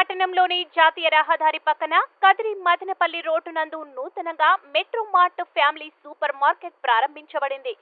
పట్టణంలోని జాతీయ రహదారి పక్కన కదిరి మదనపల్లి రోడ్డు నందు నూతనంగా metro mart family super market ప్రారంభించబడింది.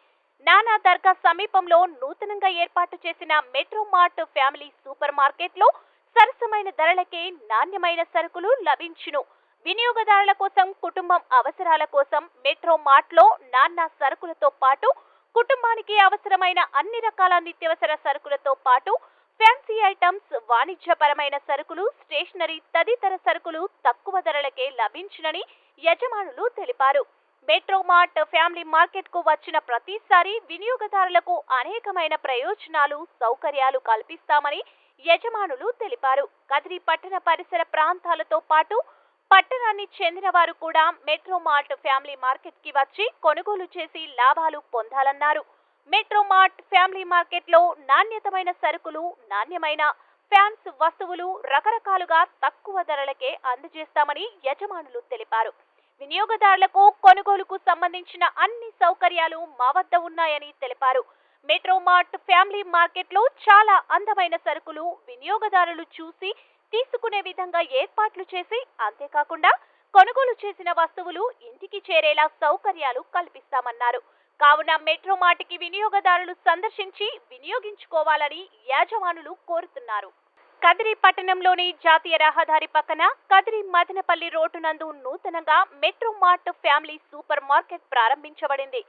నానా దర్గా సమీపంలో నూతనంగా ఏర్పాటు చేసిన మెట్రో మార్ట్ ఫ్యామిలీ సూపర్ మార్కెట్లో సరసమైన ధరలకే నాణ్యమైన సరుకులు లభించును. వినియోగదారుల కోసం, కుటుంబం అవసరాల కోసం మెట్రో మార్ట్లో నానా సరుకులతో పాటు కుటుంబానికి అవసరమైన అన్ని రకాల నిత్యావసర సరుకులతో పాటు ఫ్యాన్సీ ఐటమ్స్, వాణిజ్యపరమైన సరుకులు, స్టేషనరీ తదితర సరుకులు తక్కువ ధరలకే లభించునని యజమానులు తెలిపారు. మెట్రో మార్ట్ ఫ్యామిలీ మార్కెట్ కు వచ్చిన ప్రతిసారి వినియోగదారులకు అనేకమైన ప్రయోజనాలు, సౌకర్యాలు కల్పిస్తామని యజమానులు తెలిపారు. కదిరి పట్టణ పరిసర ప్రాంతాలతో పాటు పట్టణాన్ని చెందిన వారు కూడా మెట్రో మార్ట్ ఫ్యామిలీ మార్కెట్ కి వచ్చి కొనుగోలు చేసి లాభాలు పొందాలన్నారు. మెట్రో మార్ట్ ఫ్యామిలీ మార్కెట్లో నాణ్యతమైన సరుకులు, నాణ్యమైన ఫ్యాన్స్ వస్తువులు రకరకాలుగా తక్కువ ధరలకే అందజేస్తామని యజమానులు తెలిపారు. వినియోగదారులకు కొనుగోలుకు సంబంధించిన అన్ని సౌకర్యాలు మా వద్ద ఉన్నాయని తెలిపారు. మెట్రో మార్ట్ ఫ్యామిలీ మార్కెట్లో చాలా అందమైన సరుకులు వినియోగదారులు చూసి తీసుకునే విధంగా ఏర్పాట్లు చేసి, అంతేకాకుండా కొనుగోలు చేసిన వస్తువులు ఇంటికి చేరేలా సౌకర్యాలు కల్పిస్తామన్నారు. కావున మెట్రో మార్ట్కి వినియోగదారులు సందర్శించి వినియోగించుకోవాలని యాజమానులు కోరుతున్నారు. కదిరి పట్టణంలోని జాతీయ రహదారి పక్కన కదిరి మదనపల్లి రోడ్డు నందు నూతనంగా metro mart family super market ప్రారంభించబడింది.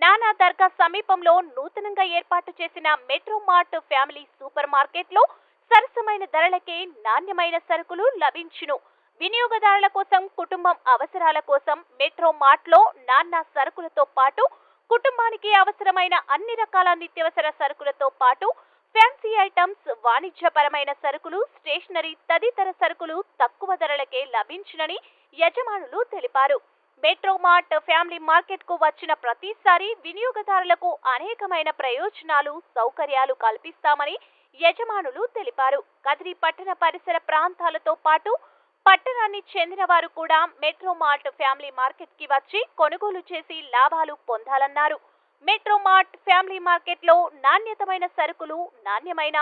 నానా దర్గా సమీపంలో నూతనంగా ఏర్పాటు చేసిన మెట్రో మార్ట్ ఫ్యామిలీ సూపర్ మార్కెట్లో సరసమైన ధరలకే నాణ్యమైన సరుకులు లభించును. వినియోగదారుల కోసం, కుటుంబం అవసరాల కోసం మెట్రో మార్ట్లో నానా సరుకులతో పాటు కుటుంబానికి అవసరమైన అన్ని రకాల నిత్యావసర సరుకులతో పాటు ఫ్యాన్సీ ఐటమ్స్, వాణిజ్యపరమైన సరుకులు, స్టేషనరీ తదితర సరుకులు తక్కువ ధరలకే లభించునని యజమానులు తెలిపారు. మెట్రో మార్ట్ ఫ్యామిలీ మార్కెట్ కు వచ్చిన ప్రతిసారి వినియోగదారులకు అనేకమైన ప్రయోజనాలు, సౌకర్యాలు కల్పిస్తామని యజమానులు తెలిపారు. కదిరి పట్టణ పరిసర ప్రాంతాలతో పాటు పట్టణాన్ని చెందిన వారు కూడా మెట్రో మార్ట్ ఫ్యామిలీ మార్కెట్ కి వచ్చి కొనుగోలు చేసి లాభాలు పొందాలన్నారు. మెట్రో మార్ట్ ఫ్యామిలీ మార్కెట్లో నాణ్యతమైన సరుకులు, నాణ్యమైన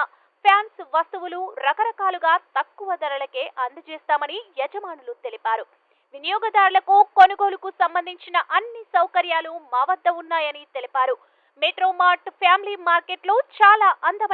ఫ్యాన్స్ వస్తువులు రకరకాలుగా తక్కువ ధరలకే అందజేస్తామని యజమానులు తెలిపారు. వినియోగదారులకు కొనుగోలుకు సంబంధించిన అన్ని సౌకర్యాలు మా వద్ద ఉన్నాయని తెలిపారు. మెట్రో మార్ట్ ఫ్యామిలీ మార్కెట్లో చాలా అందమైన